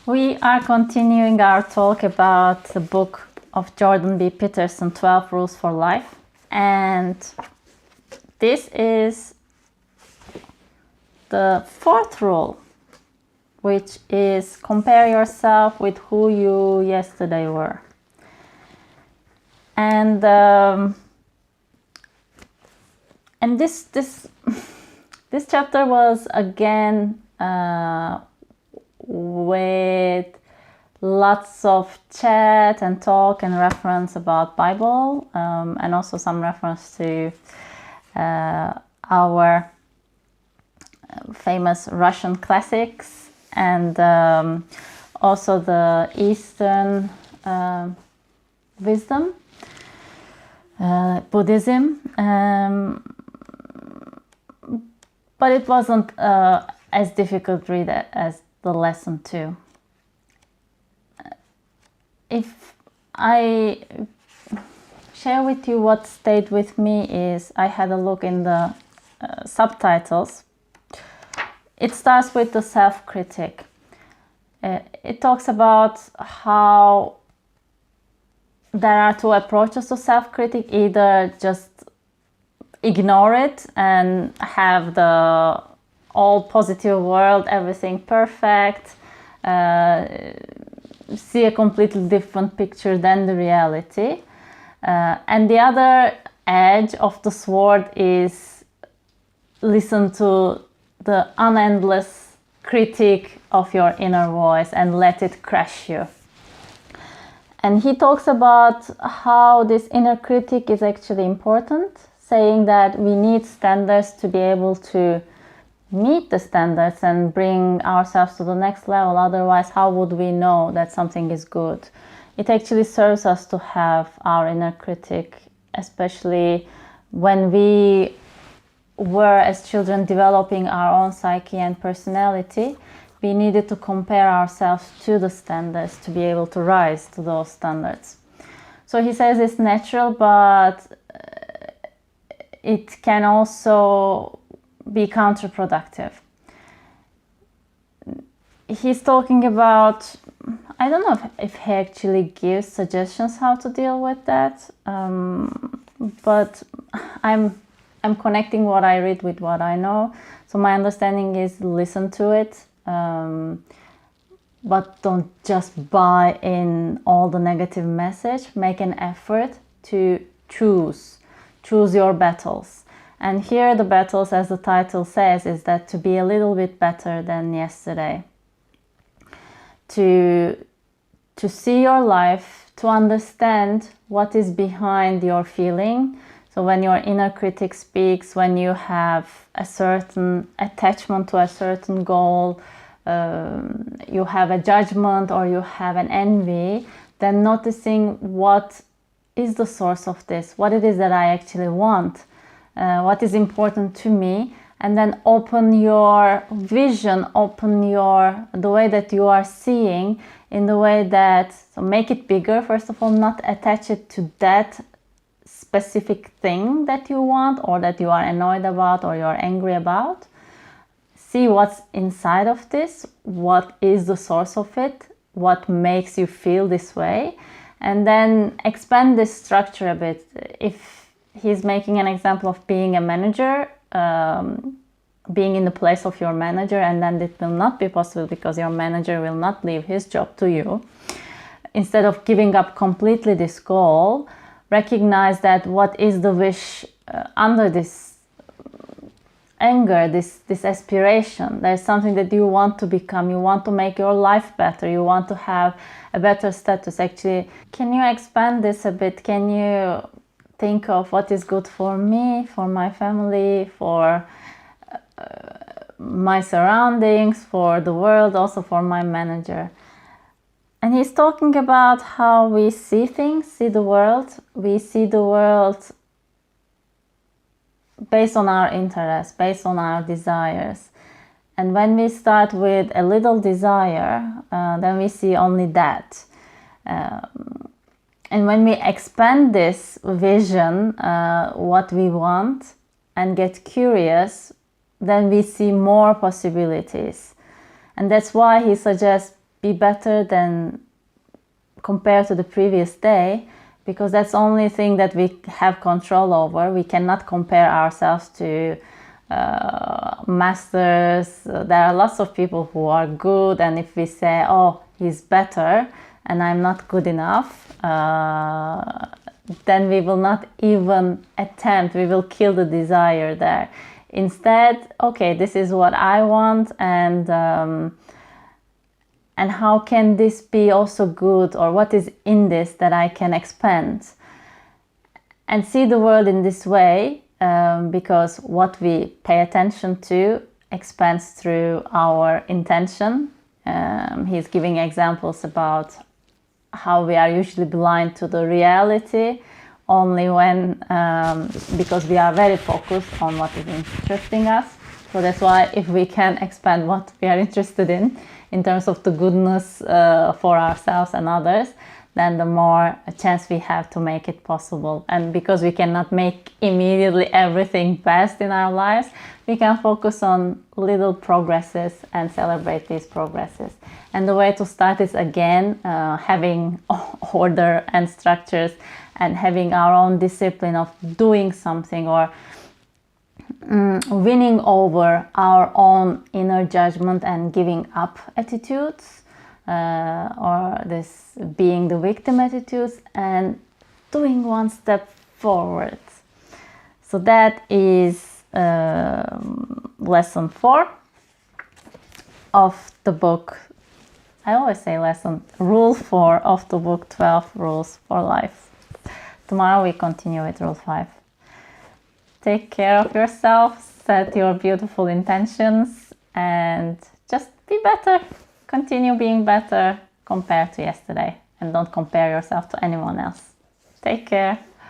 We are continuing our talk about the book of Jordan B. Peterson, 12 Rules for Life. And this is the fourth rule, which is compare yourself with who you yesterday were. And this chapter was again with lots of chat and talk and reference about Bible, and also some reference to our famous Russian classics, and also the Eastern wisdom, Buddhism, but it wasn't as difficult read as the lesson 2. If I share with you what stayed with me is I had a look in the subtitles. It starts with the self-critic. It talks about how there are two approaches to self-critic. Either just ignore it and have the all positive world, everything perfect, see a completely different picture than the reality. And the other edge of the sword is listen to the unendless critic of your inner voice and let it crush you. And he talks about how this inner critic is actually important, saying that we need standards to be able to meet the standards and bring ourselves to the next level. Otherwise, how would we know that something is good? It actually serves us to have our inner critic, especially when we were, as children, developing our own psyche and personality. We needed to compare ourselves to the standards to be able to rise to those standards. So he says it's natural, but it can also be counterproductive. He's talking about, I don't know if he actually gives suggestions how to deal with that, but I'm connecting what I read with what I know. So my understanding is listen to it, but don't just buy in all the negative message. Make an effort to choose your battles. And here the battles, as the title says, is that to be a little bit better than yesterday. To see your life, to understand what is behind your feeling. So when your inner critic speaks, when you have a certain attachment to a certain goal, you have a judgment or you have an envy, then noticing what is the source of this, what it is that I actually want. What is important to me, and then open your vision, the way that you are seeing, in the way that, so make it bigger, first of all, not attach it to that specific thing that you want or that you are annoyed about or you're angry about. See what's inside of this, what is the source of it, what makes you feel this way, and then expand this structure a bit. If he's making an example of being a manager, being in the place of your manager, and then it will not be possible because your manager will not leave his job to you. Instead of giving up completely this goal, recognize that what is the wish under this anger, this aspiration. There's something that you want to become. You want to make your life better. You want to have a better status. Actually, can you expand this a bit? Can you think of what is good for me, for my family, for my surroundings, for the world, also for my manager? And he's talking about how we see things, see the world. We see the world based on our interests, based on our desires. And when we start with a little desire, then we see only that. And when we expand this vision, what we want, and get curious, then we see more possibilities. And that's why he suggests be better than compared to the previous day, because that's the only thing that we have control over. We cannot compare ourselves to masters. There are lots of people who are good, and if we say, oh, he's better and I'm not good enough, then we will not even attempt. We will kill the desire there. Instead, okay, this is what I want, and how can this be also good, or what is in this that I can expand, and see the world in this way, because what we pay attention to expands through our intention. He's giving examples about how we are usually blind to the reality only when, because we are very focused on what is interesting us. So that's why if we can expand what we are interested in terms of the goodness for ourselves and others, then the more a chance we have to make it possible. And because we cannot make immediately everything best in our lives, we can focus on little progresses and celebrate these progresses. And the way to start is, again, having order and structures, and having our own discipline of doing something, or winning over our own inner judgment and giving up attitudes, or this being the victim attitudes, and doing one step forward. So that is lesson 4 of the book. I always say rule 4 of the book, 12 Rules for Life. Tomorrow we continue with rule 5. Take care of yourself, set your beautiful intentions, and just be better. Continue being better compared to yesterday, and don't compare yourself to anyone else. Take care.